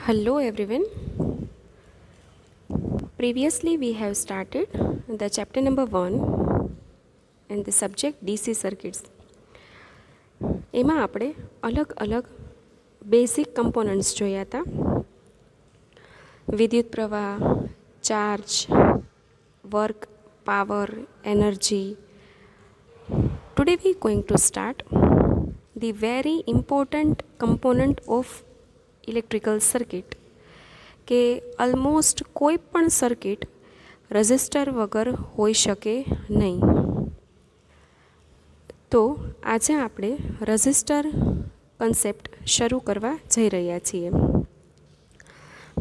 Hello everyone. Previously we have started the chapter number 1 and the subject DC circuits. એમાં આપણે અલગ અલગ basic components જોયા હતા. વિદ્યુત પ્રવાહ, charge, work, power, energy. Today we are going to start the very important component of electrical circuit કે almost કોઈ પણ સર્કિટ રેઝિસ્ટર વગર હોઈ શકે નહીં. તો આજે આપણે રેઝિસ્ટર કન્સેપ્ટ શરૂ કરવા જઈ રહ્યા છીએ.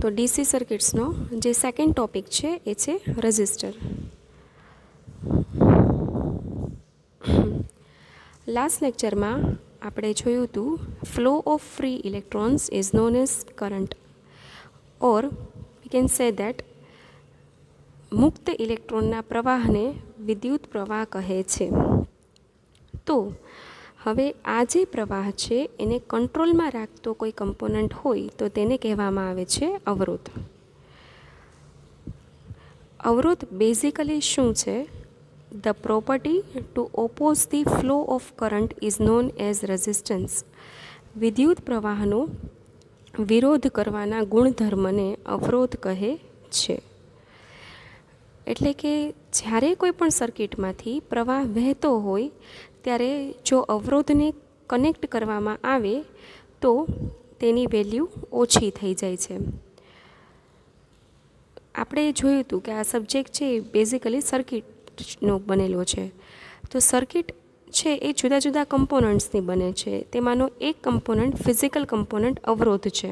તો ડીસી સર્કિટ્સનો જે સેકન્ડ ટોપિક છે એ છે રેઝિસ્ટર. લાસ્ટ લેક્ચરમાં આપણે જોયું હતું flow of free electrons is known as current or we can say that મુક્ત ઇલેક્ટ્રોનના પ્રવાહને વિદ્યુત પ્રવાહ કહે છે. તો હવે આ જે પ્રવાહ છે એને કંટ્રોલમાં રાખતો કોઈ કમ્પોનન્ટ હોય તો તેને કહેવામાં આવે છે અવરોધ. અવરોધ બેઝિકલી શું છે? The property to oppose the flow of current is known as resistance. વિદ્યુત પ્રવાહનો વિરોધ કરવાના ગુણધર્મને અવરોધ કહે છે. એટલે કે જ્યારે કોઈ પણ સર્કિટમાંથી પ્રવાહ વહેતો હોય ત્યારે જો અવરોધને કનેક્ટ કરવામાં આવે તો તેની વેલ્યુ ઓછી થઈ જાય છે. આપણે જોયું હતું કે આ સબ્જેક્ટ છે એ બેઝિકલી સર્કિટનો બનેલો છે. તો સર્કિટ છે એ જુદા જુદા કમ્પોનન્ટ્સની બને છે. તેમાંનો એક કમ્પોનન્ટ ફિઝિકલ કમ્પોનન્ટ અવરોધ છે.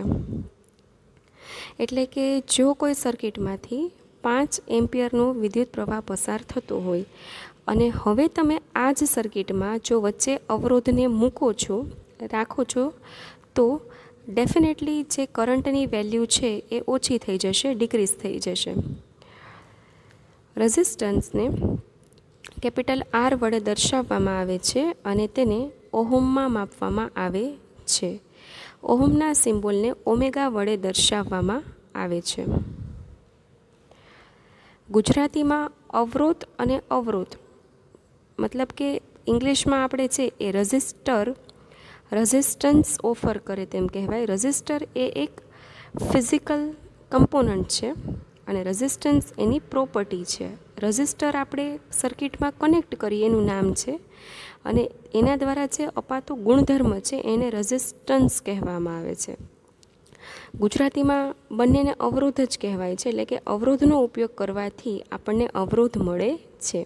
એટલે કે જો કોઈ સર્કિટમાંથી 5 એમ્પિયરનો વિદ્યુત પ્રવાહ પસાર થતો હોય અને હવે તમે આ જ સર્કિટમાં જો વચ્ચે અવરોધને મૂકો છો, રાખો છો, તો ડેફિનેટલી જે કરંટની વેલ્યુ છે એ ઓછી થઈ જશે, ડિક્રીઝ થઈ જશે. રેઝિસ્ટન્સને કેપિટલ આર વડે દર્શાવવામાં આવે છે અને તેને ઓહમમાં માપવામાં આવે છે. ઓહમના સિમ્બોલને ઓમેગા વડે દર્શાવવામાં આવે છે. ગુજરાતીમાં અવરોધ અને અવરોધ મતલબ કે ઇંગ્લિશમાં આપણે છે એ રેઝિસ્ટન્સ ઓફર કરે તેમ કહેવાય. રેઝિસ્ટર એ એક ફિઝિકલ કમ્પોનન્ટ છે અને રેઝિસ્ટન્સ એની પ્રોપર્ટી છે. રેઝિસ્ટર આપણે સર્કિટમાં કનેક્ટ કરીએ એનું નામ છે અને એના દ્વારા જે અપાતો ગુણધર્મ છે એને રેઝિસ્ટન્સ કહેવામાં આવે છે. ગુજરાતીમાં બંનેને અવરોધ જ કહેવાય છે. એટલે કે અવરોધનો ઉપયોગ કરવાથી આપણને અવરોધ મળે છે.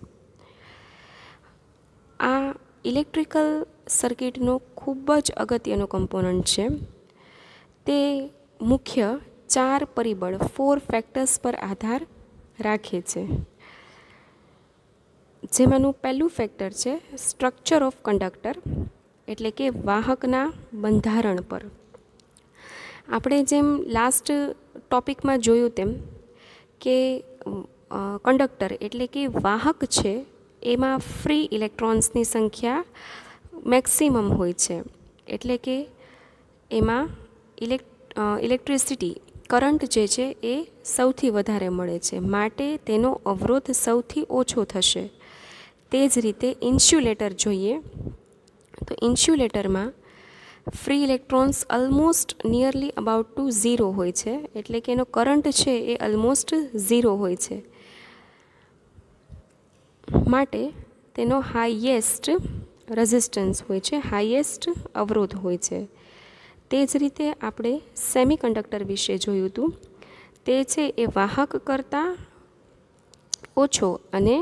આ ઇલેક્ટ્રિકલ સર્કિટનો ખૂબ જ અગત્યનો કમ્પોનન્ટ છે. તે મુખ્ય 4 પરિબળ 4 ફેક્ટર્સ પર આધાર રાખે છે. જેમાંનું પહેલું ફેક્ટર છે સ્ટ્રક્ચર ઓફ કંડક્ટર, એટલે કે વાહકના બંધારણ પર. આપણે જેમ લાસ્ટ ટોપિકમાં જોયું તેમ કે કંડક્ટર એટલે કે વાહક છે એમાં ફ્રી ઇલેક્ટ્રોન્સની સંખ્યા મેક્સિમમ હોય છે. એટલે કે એમાં ઇલેક્ટ્રિસિટી કરંટ જે છે એ સૌથી વધારે મળે છે, માટે તેનો અવરોધ સૌથી ઓછો થશે. તે જ રીતે ઇન્સ્યુલેટર જોઈએ તો ઇન્સ્યુલેટરમાં free electrons almost nearly about to 0 હોય છે. એટલે કે એનો કરંટ છે એ ઓલમોસ્ટ 0 હોય છે, માટે તેનો હાઈએસ્ટ રેઝિસ્ટન્સ હોય છે, હાઈએસ્ટ અવરોધ હોય છે. તે જ રીતે આપણે સેમિકન્ડક્ટર વિશે જોયું હતું. તે છે એ વાહક કરતાં ઓછો અને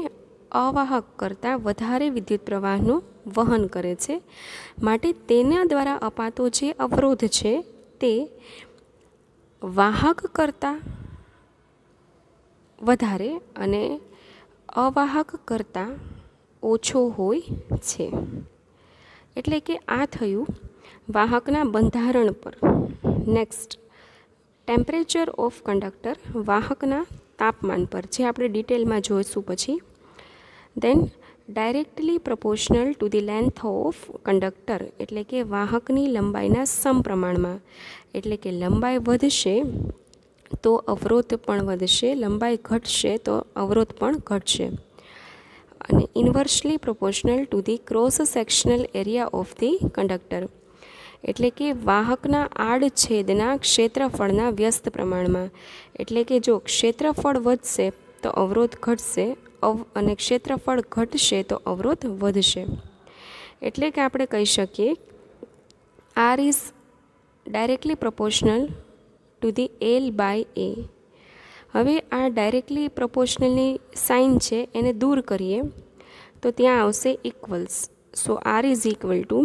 અવાહક કરતાં વધારે વિદ્યુત પ્રવાહનું વહન કરે છે, માટે તેના દ્વારા અપાતો જે અવરોધ છે તે વાહક કરતાં વધારે અને અવાહક કરતાં ઓછો હોય છે. એટલે કે આ થયું વાહકના બંધારણ પર. નેક્સ્ટ, ટેમ્પરેચર ઓફ કંડક્ટર, વાહકના તાપમાન પર, જે આપણે ડિટેલમાં જોઈશું પછી. Then directly proportional to the length of conductor, એટલે કે વાહકની લંબાઈના સમપ્રમાણમાં. એટલે કે લંબાઈ વધશે તો અવરોધ પણ વધશે, લંબાઈ ઘટશે તો અવરોધ પણ ઘટશે. અને inversely proportional to the cross sectional area of the conductor, એટલે કે વાહકના આડછેદના ક્ષેત્રફળના વ્યસ્ત પ્રમાણમાં. એટલે કે જો ક્ષેત્રફળ વધશે તો અવરોધ ઘટશે અને ક્ષેત્રફળ ઘટશે તો અવરોધ વધશે. એટલે કે આપણે કહી શકીએ R is directly proportional to the L by A. હવે આ ડાયરેક્ટલી પ્રપોર્શનલની સાઇન છે એને દૂર કરીએ તો ત્યાં આવશે equals. So R is equal to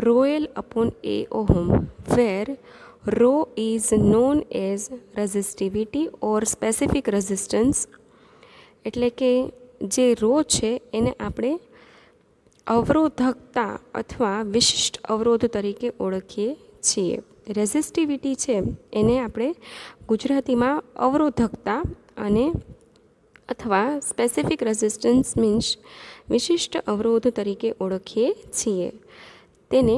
rho L upon A ohm, where rho is known as resistivity or specific resistance. એટલે કે જે રો છે એને આપણે અવરોધકતા અથવા વિશિષ્ટ અવરોધ તરીકે ઓળખીએ છીએ. રેઝિસ્ટિવિટી છે એને આપણે ગુજરાતીમાં અવરોધકતા અને અથવા સ્પેસિફિક રેઝિસ્ટન્સ મીન્સ વિશિષ્ટ અવરોધ તરીકે ઓળખીએ છીએ. તેને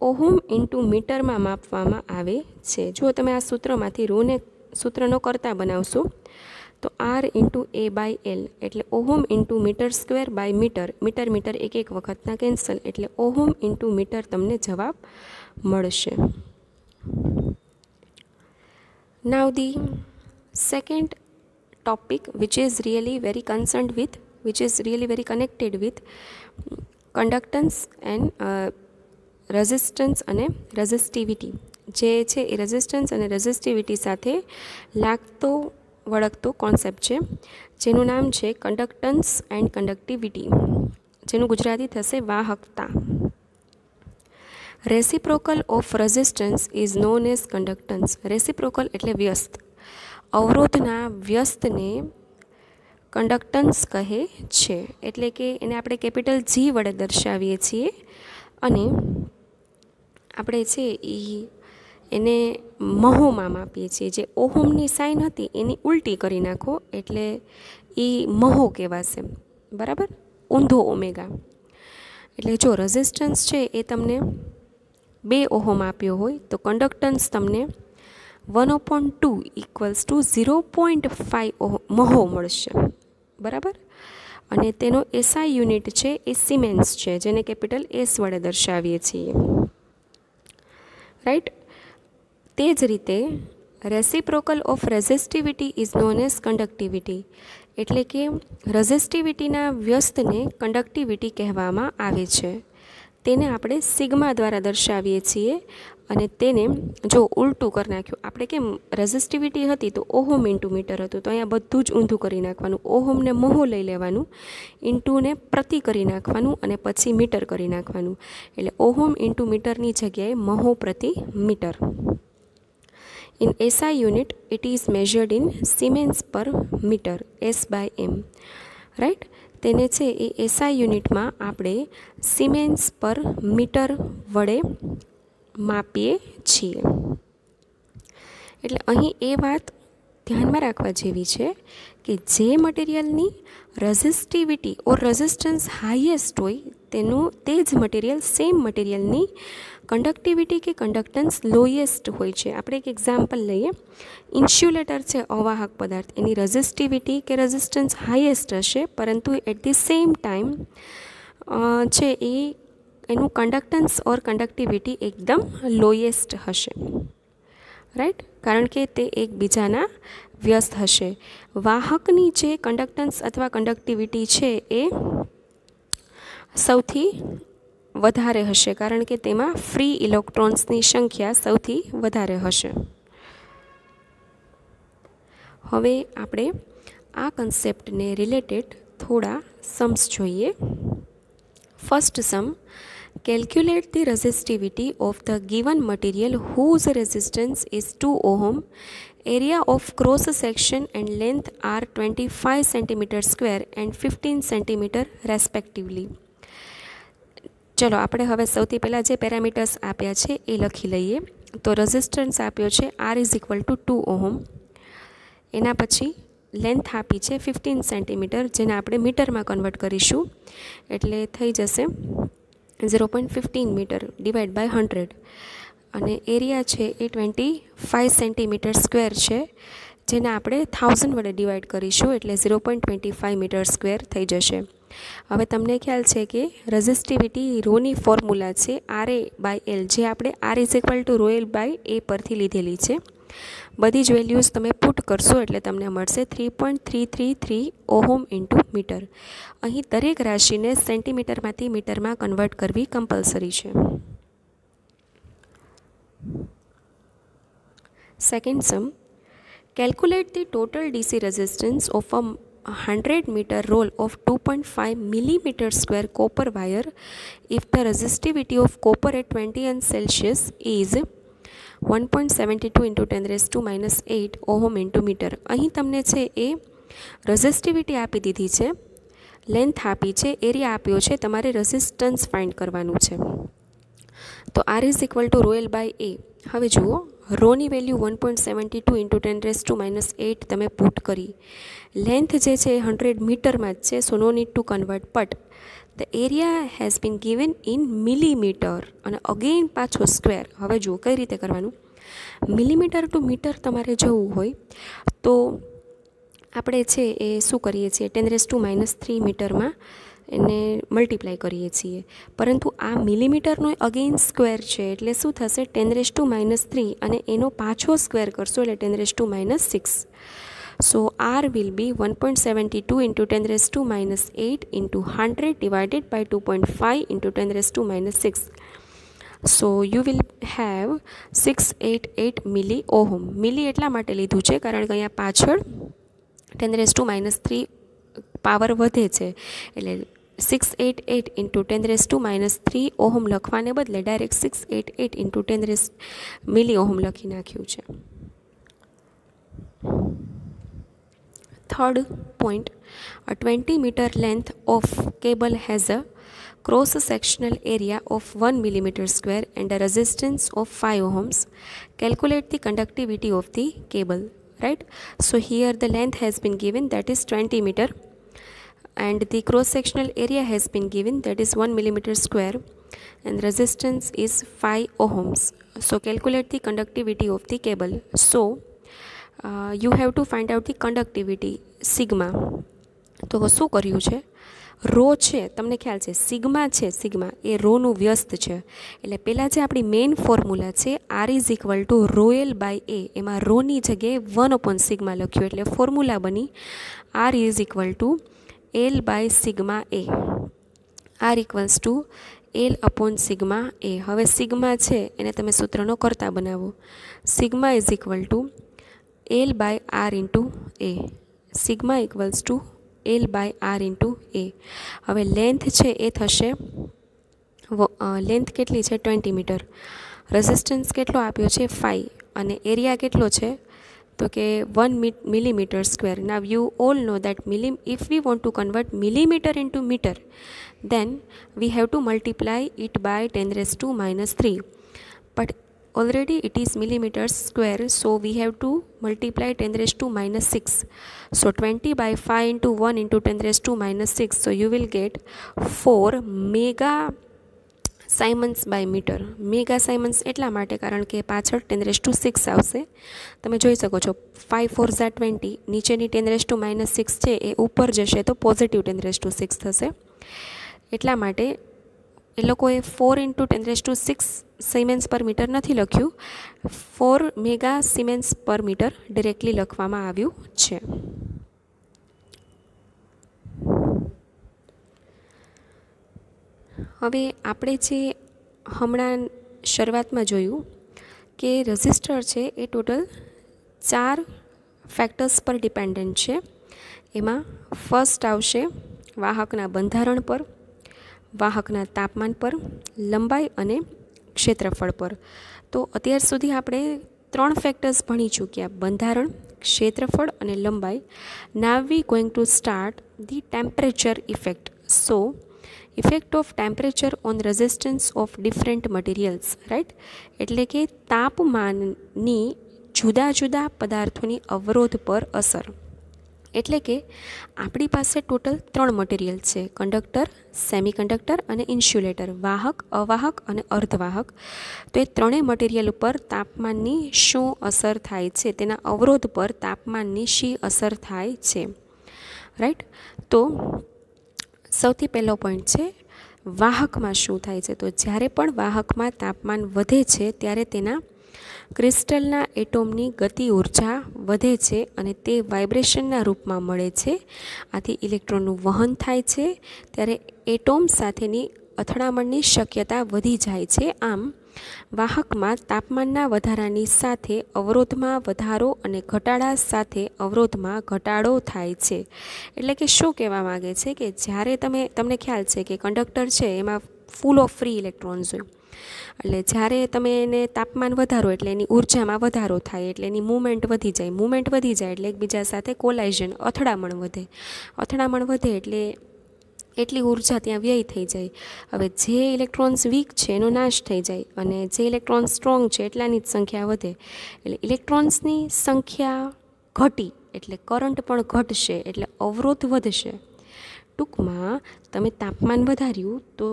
ઓહમ ઇન્ટુ મીટરમાં માપવામાં આવે છે. જો તમે આ સૂત્રમાંથી રોને સૂત્રનો કરતા બનાવશો તો R into A by L એટલે ohm into metre square by metre, metre metre એક એક વખતના કેન્સલ એટલે ઓહમ ઇન્ટુ મીટર તમને જવાબ મળશે. Now the second topic which is really very concerned with, which is really very connected with conductance and resistance અને resistivity. જે છે એ રેઝિસ્ટન્સ અને રેઝિસ્ટિવિટી સાથે લાગતો વળગતો કોન્સેપ્ટ છે જેનું નામ છે કંડક્ટન્સ એન્ડ કંડક્ટિવિટી, જેનું ગુજરાતી થશે વાહકતા. Reciprocal of resistance is known as conductance. Reciprocal એટલે વ્યસ્ત, અવરોધના વ્યસ્તને કંડક્ટન્સ કહે છે. એટલે કે એને આપણે કેપિટલ જી વડે દર્શાવીએ છીએ અને આપણે છે એને મહોમાં માપીએ છીએ. જે ઓહમની સાઇન હતી એની ઉલટી કરી નાખો એટલે એ મહો કહેવાશે, બરાબર, ઊંધો ઓમેગા. એટલે જો રેઝિસ્ટન્સ છે એ તમને 2 ઓહમ આપ્યો હોય તો કંડક્ટન્સ તમને 1/2 ઇક્વલ્સ ટુ 0.5 મહો મળશે, બરાબર. અને તેનો એસઆઈ યુનિટ છે એ સિમેન્સ છે, જેને કેપિટલ એસ વડે દર્શાવીએ છીએ, રાઈટ. તે જ રીતે reciprocal of resistivity is known as conductivity. એટલે કે રેઝિસ્ટિવિટીના વ્યસ્તને કંડક્ટિવિટી કહેવામાં આવે છે. તેને આપણે સિગ્મા દ્વારા દર્શાવીએ છીએ અને તેને જો ઉલટું કરી નાખ્યું, આપણે કેમ રેઝિસ્ટિવિટી હતી તો ઓહમ ઇન્ટુ મીટર હતું, તો અહીંયા બધું જ ઊંધું કરી નાખવાનું. ઓહમને મહો લઈ લેવાનું, ઇન્ટુને પ્રતિ કરી નાખવાનું અને પછી મીટર કરી નાખવાનું. એટલે ઓહમ ઇન્ટુ મીટરની જગ્યાએ મહો પ્રતિ metre. In SI unit it is measured in siemens per metre, S by M, right. તેને છે એ એસઆઈ યુનિટમાં આપણે સિમેન્સ પર મીટર વડે માપીએ છીએ. એટલે અહીં એ વાત ધ્યાનમાં રાખવા જેવી છે કે જે મટીરિયલની રેઝિસ્ટિવિટી ઓર રેઝિસ્ટન્સ હાઈએસ્ટ હોય તેનું તે જ મટીરિયલ સેમ મટીરિયલની કંડક્ટિવિટી કે કંડક્ટન્સ લોએસ્ટ હોય છે. આપણે એક એક્ઝામ્પલ લઈએ. ઇન્સ્યુલેટર છે અવાહક પદાર્થ, એની રેઝિસ્ટિવિટી કે રેઝિસ્ટન્સ હાઈએસ્ટ હશે પરંતુ એટ ધી સેમ ટાઈમ છે એ એનું કંડક્ટન્સ ઓર કંડક્ટિવિટી એકદમ લોએસ્ટ હશે, રાઈટ. કારણ કે તે એકબીજાના વ્યસ્ત હશે. વાહકની જે કંડક્ટન્સ અથવા કંડક્ટિવિટી છે એ સૌથી વધારે હશે કારણ કે તેમાં ફ્રી ઇલેક્ટ્રોન્સની સંખ્યા સૌથી વધારે હશે. હવે આપણે આ કન્સેપ્ટને રિલેટેડ થોડા सम्स જોઈએ. First sum, calculate the resistivity of the given material whose resistance is 2 ohm, area of cross section and length are 25 cm square and 15 cm respectively. ચલો આપણે હવે સૌથી પહેલાં જે પેરામીટર્સ આપ્યા છે એ લખી લઈએ. તો રેઝિસ્ટન્સ આપ્યો છે R = 2 ઓહમ. એના પછી લેન્થ આપી છે 15 સેન્ટીમીટર, જેને આપણે મીટરમાં કન્વર્ટ કરીશું એટલે થઈ જશે 0.15 મીટર ડિવાઈડ બાય 100, અને એરિયા છે એ 25 સેન્ટીમીટર સ્ક્વેર છે, જેને આપણે 1000 વડે ડિવાઈડ કરીશું એટલે 0.25 મીટર સ્ક્વેર થઈ જશે. હવે તમને ખ્યાલ છે કે રેઝિસ્ટિવિટી રોની ફોર્મ્યુલા છે RA/L, જે આપણે R=ρL/A પરથી લીધેલી છે. બધી જ વેલ્યુઝ તમે પુટ કરશો એટલે તમને મળશે 3.333 ઓહમ ઇન્ટુ મીટર. અહીં દરેક રાશિને સેન્ટીમીટરમાંથી મીટરમાં કન્વર્ટ કરવી કમ્પલસરી છે. Second sum, calculate the total DC resistance of a 100 meter roll of 2.5 millimeter square copper wire if the resistivity of copper at 20 Celsius is 1.72 into 10 raised to minus 8 ohm into meter. અહીં તમને છે એ resistivity આપી દીધી છે, length આપી છે, area આપ્યો છે, તમારે રેઝિસ્ટન્સ ફાઇન્ડ કરવાનું છે. તો R=ρL/A. હવે જુઓ, રોની value 1.72 into 10 raise to minus 8 તમે પુટ કરી. લેન્થ જે છે એ 100 મીટરમાં જ છે, so no need to convert, but the area has been given in millimetre, અને અગેન પાછો સ્ક્વેર. હવે જુઓ કઈ રીતે કરવાનું. મિલીમીટર ટુ મીટર તમારે જવું હોય તો આપણે છે એ શું કરીએ છીએ, 10⁻³ મીટરમાં એને મલ્ટીપ્લાય કરીએ છીએ, પરંતુ આ મિલીમીટરનો અગેન સ્ક્વેર છે એટલે શું થશે 10⁻³ અને એનો પાછો સ્ક્વેર કરશો એટલે 10⁻⁶. સો R will be 1.72 into 10⁻⁸ into 100 divided by 2.5 into 10⁻⁶. So you will have 688 milli ohm. મિલી એટલા માટે લીધું છે કારણ કે અહીંયા પાછળ 10⁻³ પાવર વધે છે, એટલે 688 into 10⁻³ ઓહમ લખવાને બદલે ડાયરેક્ટ 688 into 10 મિલી ઓહમ લખી નાખ્યું છે. Third point, a 20 meter length of cable has a cross-sectional area of 1 millimeter square and a resistance of 5 ohms. Calculate the conductivity of the cable. Right? So here the length has been given, that is 20 meter, and the cross-sectional area has been given, that is 1 millimeter square, and resistance is 5 ohms. So calculate the conductivity of the cable. So you have to find out the conductivity sigma. તો શું કર્યું છે, row છે તમને ખ્યાલ છે, sigma છે, sigma એ રોનું વ્યસ્ત છે, એટલે પહેલાં જે આપણી મેઇન ફોર્મ્યુલા છે R=ρL/A, એમાં રોની જગ્યાએ 1/σ લખ્યું, એટલે ફોર્મ્યુલા બની R=L/σA. R=L/σA. હવે સિગ્મા છે એને તમે સૂત્રનો કરતા બનાવો. Sigma L/R into A. Sigma L/R into A. હવે લેન્થ છે એ થશે, લેન્થ કેટલી છે 20 મીટર, રેઝિસ્ટન્સ કેટલો આપ્યો છે 5, અને એરિયા કેટલો છે તો કે 1 millimeter square. Now you all know that if we want to convert millimeter into meter, then we have to multiply it by 10⁻⁻3, but already it is millimeters square, so we have to multiply 10⁻⁻6. So 20 by 5 into 1 into 10⁻⁻6, so you will get 4 mega siemens by meter. Mega siemens એટલા માટે કારણ કે પાછળ 10⁻⁶ આવશે. તમે જોઈ શકો છો 5 4 ઝા 20, નીચેની 10⁻⁻6 છે એ ઉપર જશે તો પોઝિટિવ 10⁻⁶ થશે. એટલા માટે એ લોકોએ 4 into 10⁻⁶ સાયમન્સ પર મીટર નથી લખ્યું, 4 મેગા સાયમન્સ પર મીટર ડિરેક્ટલી લખવામાં આવ્યું છે. હવે આપણે જે હમણાં શરૂઆતમાં જોયું કે રેઝિસ્ટર છે એ ટોટલ 4 ફેક્ટર્સ પર ડિપેન્ડન્ટ છે. એમાં ફર્સ્ટ આવશે વાહકના બંધારણ પર, વાહકના તાપમાન પર, લંબાઈ અને ક્ષેત્રફળ પર. તો અત્યાર સુધી આપણે 3 ફેક્ટર્સ ભણી ચૂક્યા, બંધારણ, ક્ષેત્રફળ અને લંબાઈ. Now we going to start the temperature effect. So effect of temperature on resistance of different materials, right, એટલે કે તાપમાનની જુદા જુદા પદાર્થોની અવરોધ પર અસર. એટલે કે આપણી પાસે ટોટલ 3 મટીરિયલ છે, કંડક્ટર, સેમિકન્ડક્ટર અને ઇન્સ્યુલેટર, વાહક, અવાહક અને અર્ધવાહક. તો એ ત્રણેય મટીરિયલ ઉપર તાપમાનની શું અસર થાય છે, તેના અવરોધ પર તાપમાનની શી અસર થાય છે, રાઈટ. તો સૌથી પહેલો પોઈન્ટ છે વાહકમાં શું થાય છે. તો જ્યારે પણ વાહકમાં તાપમાન વધે છે ત્યારે તેના ક્રિસ્ટલના એટોમની ગતિ ઉર્જા વધે છે અને તે વાઇબ્રેશનના રૂપમાં મળે છે. આથી ઇલેક્ટ્રોનનું વહન થાય છે, ત્યારે એટોમ સાથેની અથડામણની શક્યતા વધી જાય છે. આમ વાહકમાં તાપમાનના વધારાની સાથે અવરોધમાં વધારો અને ઘટાડા સાથે અવરોધમાં ઘટાડો થાય છે. એટલે કે શું કહેવા માગે છે કે જ્યારે તમને ખ્યાલ છે કે કંડક્ટર છે એમાં ફૂલ ઓફ ફ્રી ઇલેક્ટ્રોન્સ હોય, એટલે જ્યારે તમે એને તાપમાન વધારો એટલે એની ઉર્જામાં વધારો થાય, એટલે એની મૂવમેન્ટ વધી જાય એટલે એકબીજા સાથે કોલાઇઝન, અથડામણ વધે એટલે એટલી ઉર્જા ત્યાં વ્યય થઈ જાય. હવે જે ઇલેક્ટ્રોન્સ વીક છે એનો નાશ થઈ જાય અને જે ઇલેક્ટ્રોન્સ સ્ટ્રોંગ છે એટલાની જ સંખ્યા વધે. એટલે ઇલેક્ટ્રોન્સની સંખ્યા ઘટી એટલે કરંટ પણ ઘટશે, એટલે અવરોધ વધશે. ટૂંકમાં તમે તાપમાન વધાર્યું તો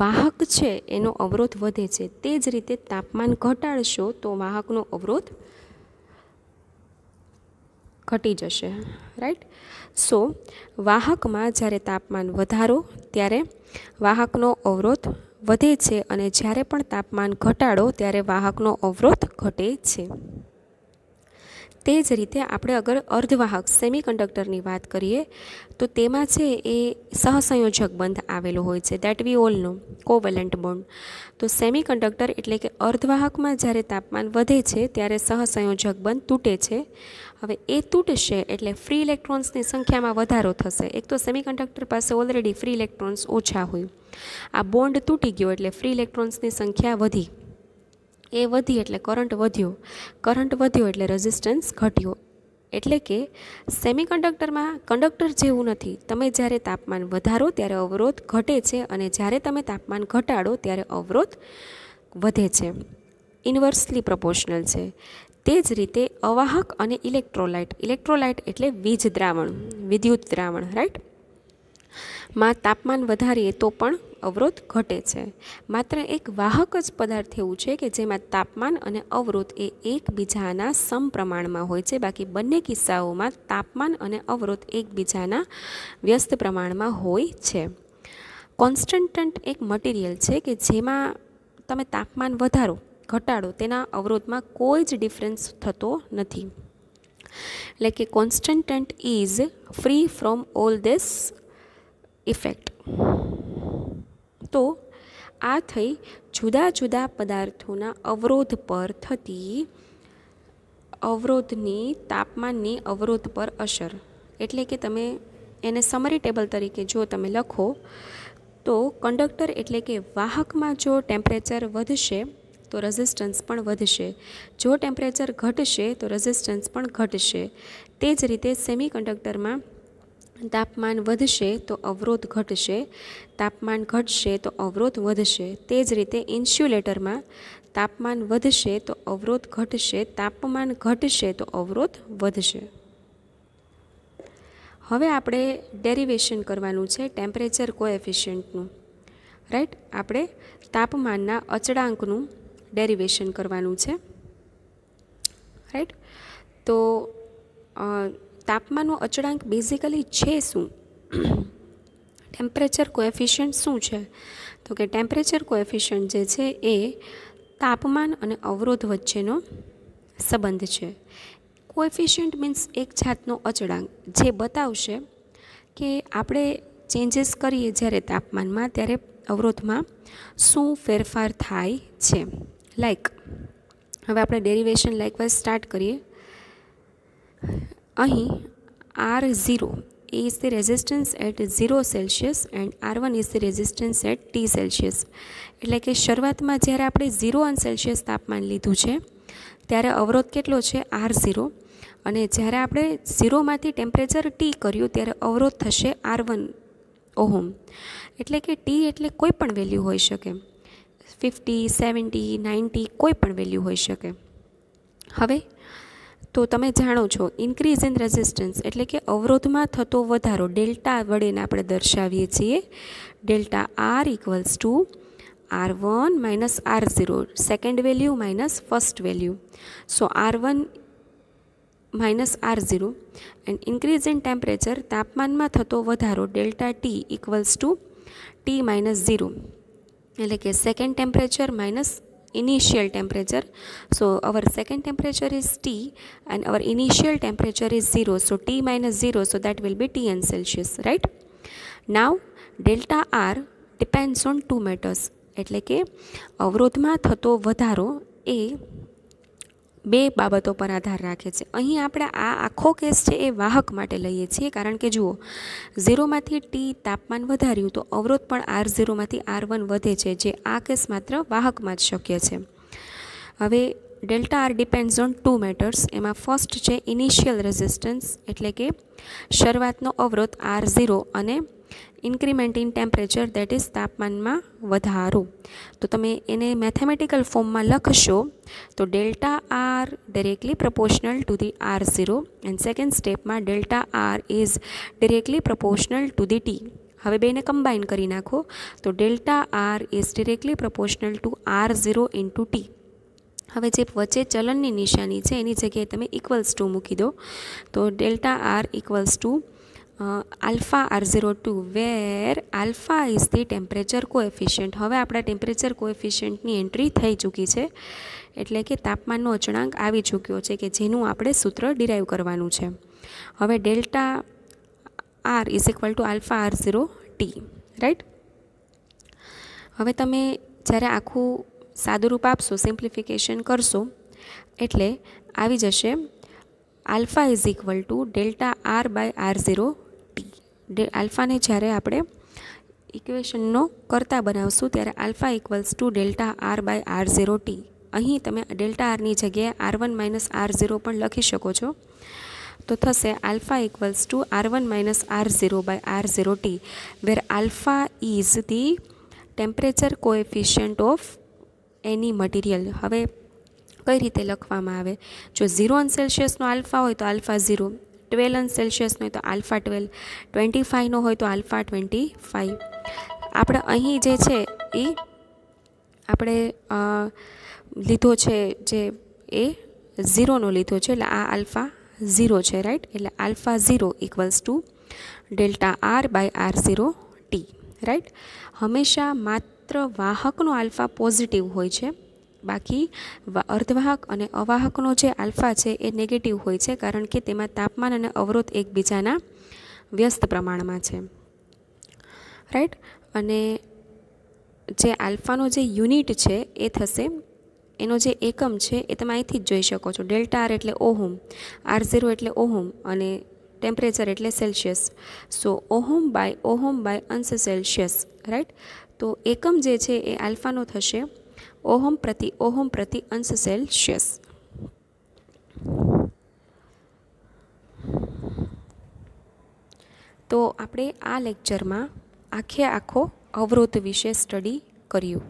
વાહક છે એનો અવરોધ વધે છે, તે જ રીતે તાપમાન ઘટાડશો તો વાહકનો અવરોધ ઘટી જશે, રાઈટ. સો વાહકમાં જ્યારે તાપમાન વધારો ત્યારે વાહકનો અવરોધ વધે છે અને જ્યારે પણ તાપમાન ઘટાડો ત્યારે વાહકનો અવરોધ ઘટે છે. તે જ રીતે આપણે અગર અર્ધવાહક સેમિકન્ડક્ટરની વાત કરીએ તો તેમાં છે એ સહસંયોજક બંધ આવેલો હોય છે, that we all know, covalent bond. તો સેમિકન્ડક્ટર એટલે કે અર્ધવાહકમાં જ્યારે તાપમાન વધે છે ત્યારે સહસંયોજક બંધ તૂટે છે. હવે એ તૂટશે એટલે ફ્રી ઇલેક્ટ્રોન્સની સંખ્યામાં વધારો થશે. એક તો સેમિકન્ડક્ટર પાસે ઓલરેડી ફ્રી ઇલેક્ટ્રોન્સ ઓછા હોય, આ બોન્ડ તૂટી ગયો એટલે ફ્રી ઇલેક્ટ્રોન્સની સંખ્યા વધી એટલે કરંટ વધ્યો એટલે રેઝિસ્ટન્સ ઘટ્યો. એટલે કે સેમિકન્ડક્ટરમાં કંડક્ટર જેવું નથી, તમે જ્યારે તાપમાન વધારો ત્યારે અવરોધ ઘટે છે અને જ્યારે તમે તાપમાન ઘટાડો ત્યારે અવરોધ વધે છે, ઇન્વર્સલી પ્રપોર્શનલ છે. તે જ રીતે અવાહક અને ઇલેક્ટ્રોલાઇટ એટલે વીજ દ્રાવણ, વિદ્યુત દ્રાવણ, રાઈટ, માં તાપમાન વધારીએ તો પણ અવરોધ ઘટે છે. માત્ર એક વાહક જ પદાર્થ એવું છે કે જેમાં તાપમાન અને અવરોધ એ એકબીજાના સમપ્રમાણમાં હોય છે, બાકી બંને કિસ્સાઓમાં તાપમાન અને અવરોધ એકબીજાના વ્યસ્ત પ્રમાણમાં હોય છે. કોન્સ્ટન્ટ એક મટીરિયલ છે કે જેમાં તમે તાપમાન વધારો ઘટાડો તેના અવરોધમાં કોઈ જ ડિફરન્સ થતો નથી. એટલે કે constant is free from all this effect. તો આ થઈ જુદા જુદા પદાર્થોના અવરોધ પર થતી અવરોધની તાપમાનની અવરોધ પર અસર. એટલે કે તમે એને સમરી ટેબલ તરીકે જો તમે લખો તો કંડક્ટર એટલે કે વાહકમાં જો ટેમ્પરેચર વધશે તો રેઝિસ્ટન્સ પણ વધશે, જો ટેમ્પરેચર ઘટશે તો રેઝિસ્ટન્સ પણ ઘટશે. તે જ રીતે સેમિકન્ડક્ટરમાં તાપમાન વધશે તો અવરોધ ઘટશે, તાપમાન ઘટશે તો અવરોધ વધશે. તે જ રીતે ઇન્સ્યુલેટરમાં તાપમાન વધશે તો અવરોધ ઘટશે, તાપમાન ઘટશે તો અવરોધ વધશે. હવે આપણે ડેરિવેશન કરવાનું છે ટેમ્પરેચર કોએફિશિયન્ટનું, રાઈટ. આપણે તાપમાનના અચળાંકનું ડેરિવેશન કરવાનું છે, રાઈટ. તો તાપમાનનો અચળાંક બેઝિકલી છે શું, ટેમ્પરેચર કોએફિશિયન્ટ શું છે? તો કે ટેમ્પરેચર કોએફિશિયન્ટ જે છે એ તાપમાન અને અવરોધ વચ્ચેનો સંબંધ છે. કોએફિશિયન્ટ મીન્સ એક જાતનો અચળાંક જે બતાવશે કે આપણે ચેન્જીસ કરીએ જ્યારે તાપમાનમાં ત્યારે અવરોધમાં શું ફેરફાર થાય છે. લાઈક હવે આપણે ડેરિવેશન લાઇકવાઇઝ સ્ટાર્ટ કરીએ. અહીં R0 is the resistance at 0 Celsius and R1 is the resistance at T Celsius. એટલે કે શરૂઆતમાં જ્યારે આપણે 0 સેલ્સિયસ તાપમાન લીધું છે ત્યારે અવરોધ કેટલો છે R0, અને જ્યારે આપણે 0માંથી ટેમ્પરેચર T કર્યું ત્યારે અવરોધ થશે R1 ઓહમ. એટલે કે T એટલે કોઈ પણ વેલ્યુ હોઈ શકે, 50, 70, 90 કોઈ પણ વેલ્યુ હોઈ શકે. હવે તો તમે જાણો છો ઇન્ક્રીઝ ઇન રેઝિસ્ટન્સ એટલે કે અવરોધમાં થતો વધારો ડેલ્ટા વડે આપણે દર્શાવીએ છીએ. Delta R equals to R1 minus R0, second value minus first value. So R1 minus R0 and increase in temperature તાપમાનમાં થતો વધારો delta T equals to T minus 0 એટલે કે second temperature minus initial temperature. So our second temperature is T and our initial temperature is 0. So T minus 0, so that will be T in Celsius, right? Now delta R depends on two matters. એટલે કે અવરોધમાં થતો વધારો એ બે બાબતો પર આધાર રાખે છે. અહીં આપણે આ આખો કેસ છે એ વાહક માટે લઈએ છીએ, કારણ કે જુઓ 0માંથી T તાપમાન વધાર્યું તો અવરોધ પણ R0માંથી R1 વધે છે, જે આ કેસ માત્ર વાહકમાં જ શક્ય છે. હવે delta R depends on two matters. એમાં ફર્સ્ટ છે ઇનિશિયલ રેઝિસ્ટન્સ એટલે કે શરૂઆતનો અવરોધ R0 અને increment in temperature that is તાપમાનમાં વધારો. તો તમે એને મેથેમેટિકલ ફોર્મમાં લખશો તો delta R directly proportional to the R0 and second સ્ટેપમાં delta R is directly proportional to the T. હવે બેને કમ્બાઈન કરી નાખો તો delta R is directly proportional to R0 into T. હવે જે વચ્ચે ચલનની નિશાની છે એની જગ્યાએ તમે ઇક્વલ્સ ટુ મૂકી દો તો delta R equals to alpha R02 where alpha is the temperature coefficient. હવે આપણા ટેમ્પરેચર કોએફિશિયન્ટની એન્ટ્રી થઈ ચૂકી છે, એટલે કે તાપમાનનો અચળાંક આવી ચૂક્યો છે કે જેનું આપણે સૂત્ર ડિરાઈવ કરવાનું છે. હવે delta R is equal to alpha R0T, right. હવે તમે જ્યારે આખું સાદું રૂપ આપશો, સિમ્પ્લિફિકેશન કરશો એટલે આવી જશે alpha is equal to delta R by R0T. આલ્ફાને જ્યારે આપણે ઇક્વેશનનો કરતા બનાવશું ત્યારે alpha equals to delta R by R0T. અહીં તમે ડેલ્ટા આરની જગ્યાએ R1 માઇનસ R0 પણ લખી શકો છો. તો થશે alpha equals to R1 minus R0 by R0T where alpha is the temperature coefficient of any material. હવે કઈ રીતે લખવામાં આવે? જો 0 અંશ સેલ્સિયસનો આલ્ફા હોય તો આલ્ફા 0, 12 અંશ સેલ્સિયસનો હોય તો આલ્ફા 12, 25નો હોય તો આલ્ફા 25. આપણે અહીં જે છે એ આપણે લીધો છે જે એ 0નો લીધો છે, એટલે આ આલ્ફા 0 છે, રાઈટ. એટલે alpha 0 equals to delta R by R0T, right. હંમેશા માત્ર વાહકનો આલ્ફા પોઝિટિવ હોય છે, બાકી અર્ધવાહક અને અવાહકનો જે આલ્ફા છે એ નેગેટિવ હોય છે, કારણ કે તેમાં તાપમાન અને અવરોધ એકબીજાના વ્યસ્ત પ્રમાણમાં છે, રાઈટ. અને જે આલ્ફાનો જે યુનિટ છે એ થશે, એનો જે એકમ છે એ તમે અહીંથી જ જોઈ શકો છો. ડેલ્ટા આર એટલે ઓહમ, R0 એટલે ઓહમ અને ટેમ્પરેચર એટલે સેલ્સિયસ. સો ઓહમ બાય અંશ સેલ્સિયસ, રાઈટ. તો એકમ જે છે એ આલ્ફાનો થશે ઓહમ પ્રતિ અંશ સેલ્સિયસ. તો આપણે આ લેક્ચરમાં આખો અવરોધ વિશે સ્ટડી કર્યું.